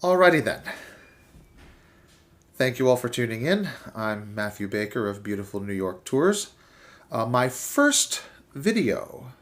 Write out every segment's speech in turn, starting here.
Alrighty then. Thank you all for tuning in. I'm Matthew Baker of Beautiful New York Tours. My first video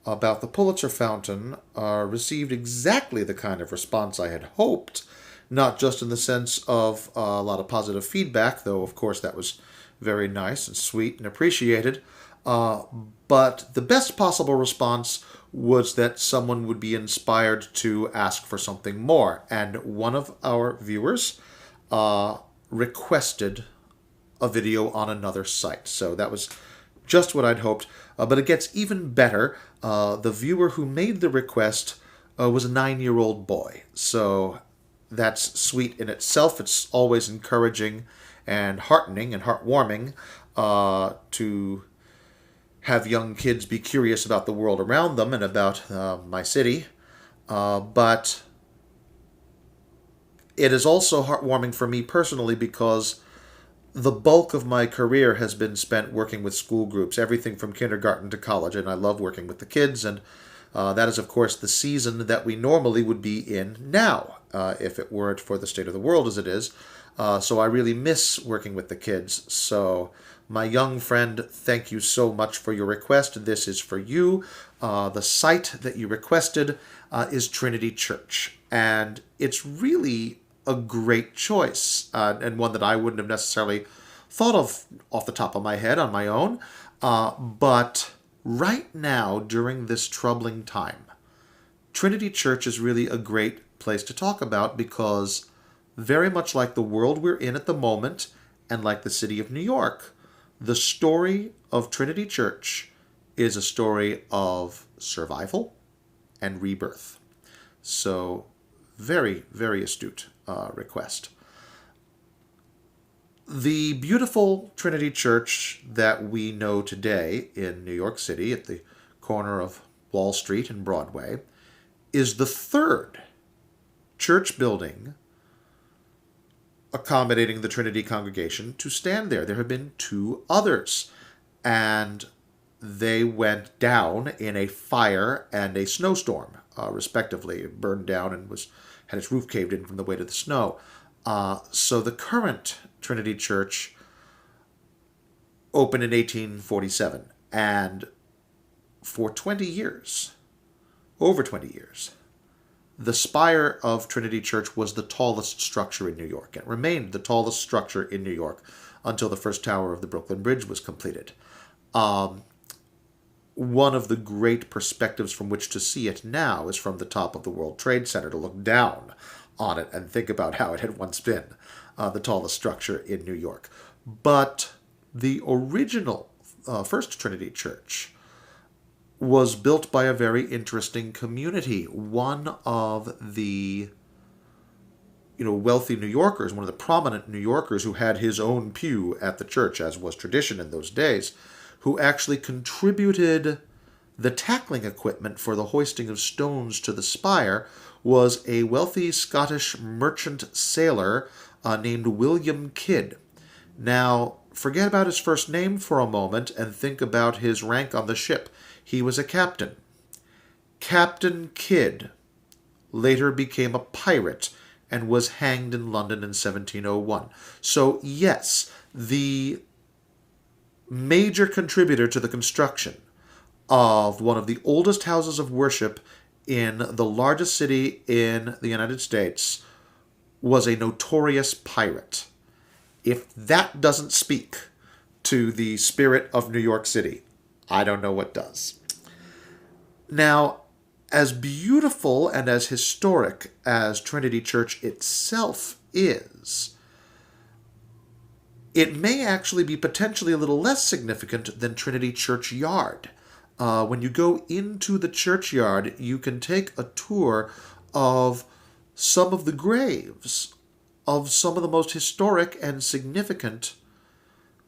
about the Pulitzer Fountain received exactly the kind of response I had hoped, not just in the sense of a lot of positive feedback, though of course that was very nice and sweet and appreciated, but the best possible response was that someone would be inspired to ask for something more. And one of our viewers requested a video on another site. So that was just what I'd hoped. But it gets even better. The viewer who made the request was a 9-year-old boy. So that's sweet in itself. It's always encouraging and heartening and heartwarming to have young kids be curious about the world around them and about my city. But it is also heartwarming for me personally because the bulk of my career has been spent working with school groups, everything from kindergarten to college, and I love working with the kids, and that is, of course, the season that we normally would be in now, if it weren't for the state of the world as it is. So I really miss working with the kids. So my young friend, thank you so much for your request. This is for you. The site that you requested is Trinity Church, and it's really a great choice, and one that I wouldn't have necessarily thought of off the top of my head on my own. But right now, during this troubling time, Trinity Church is really a great place to talk about because very much like the world we're in at the moment and like the city of New York, the story of Trinity Church is a story of survival and rebirth. So very, very astute request. The beautiful Trinity Church that we know today in New York City at the corner of Wall Street and Broadway is the third church building accommodating the Trinity congregation to stand there. There have been two others, and they went down in a fire and a snowstorm, respectively. It burned down and had its roof caved in from the weight of the snow. So the current Trinity Church opened in 1847, and for 20 years, over 20 years, the spire of Trinity Church was the tallest structure in New York. It remained the tallest structure in New York until the first tower of the Brooklyn Bridge was completed. One of the great perspectives from which to see it now is from the top of the World Trade Center, to look down on it and think about how it had once been the tallest structure in New York. But the original First Trinity Church was built by a very interesting community. One of the wealthy New Yorkers, one of the prominent New Yorkers who had his own pew at the church, as was tradition in those days, who actually contributed the tackling equipment for the hoisting of stones to the spire, was a wealthy Scottish merchant sailor named William Kidd. Now, forget about his first name for a moment and think about his rank on the ship. He was a captain. Captain Kidd later became a pirate and was hanged in London in 1701. So, yes, the major contributor to the construction of one of the oldest houses of worship in the largest city in the United States was a notorious pirate. If that doesn't speak to the spirit of New York City, I don't know what does. Now, as beautiful and as historic as Trinity Church itself is, it may actually be potentially a little less significant than Trinity Churchyard. When you go into the churchyard, you can take a tour of some of the graves of some of the most historic and significant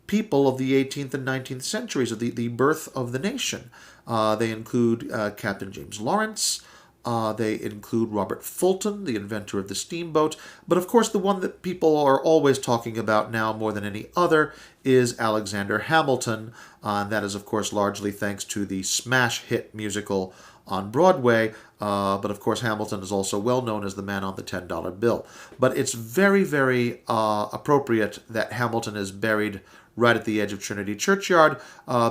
people of the 18th and 19th centuries, of the birth of the nation. They include Captain James Lawrence. They include Robert Fulton, the inventor of the steamboat. But of course, the one that people are always talking about now more than any other is Alexander Hamilton. And that is, of course, largely thanks to the smash hit musical on Broadway. But of course, Hamilton is also well known as the man on the $10 bill. But it's very, very appropriate that Hamilton is buried right at the edge of Trinity Churchyard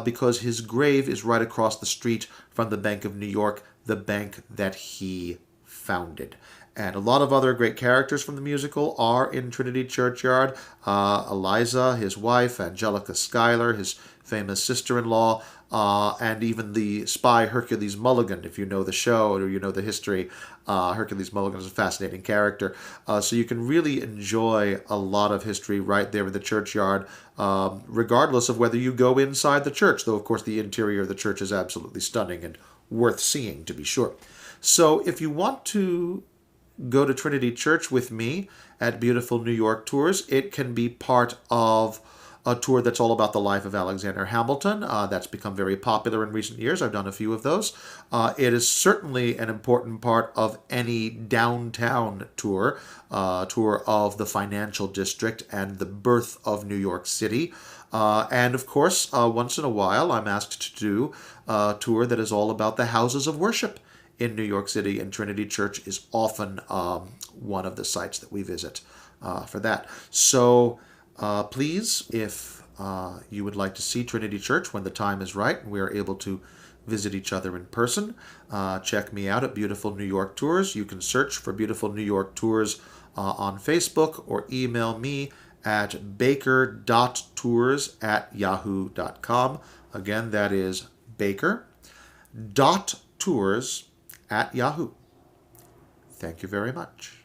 because his grave is right across the street from the Bank of New York, the bank that he founded. And a lot of other great characters from the musical are in Trinity Churchyard. Eliza, his wife, Angelica Schuyler, his famous sister-in-law, and even the spy Hercules Mulligan, if you know the show or you know the history. Hercules Mulligan is a fascinating character. So you can really enjoy a lot of history right there in the churchyard, regardless of whether you go inside the church, though, of course, the interior of the church is absolutely stunning and worth seeing, to be sure. So if you want to go to Trinity Church with me at Beautiful New York Tours, it can be part of a tour that's all about the life of Alexander Hamilton. That's become very popular in recent years. I've done a few of those. It is certainly an important part of any downtown tour, tour of the financial district and the birth of New York City. And of course, once in a while, I'm asked to do a tour that is all about the houses of worship in New York City, and Trinity Church is often one of the sites that we visit for that. So please, if you would like to see Trinity Church when the time is right and we are able to visit each other in person, check me out at Beautiful New York Tours. You can search for Beautiful New York Tours on Facebook or email me at baker.tours@yahoo.com. Again, that is baker.tours@yahoo. Thank you very much.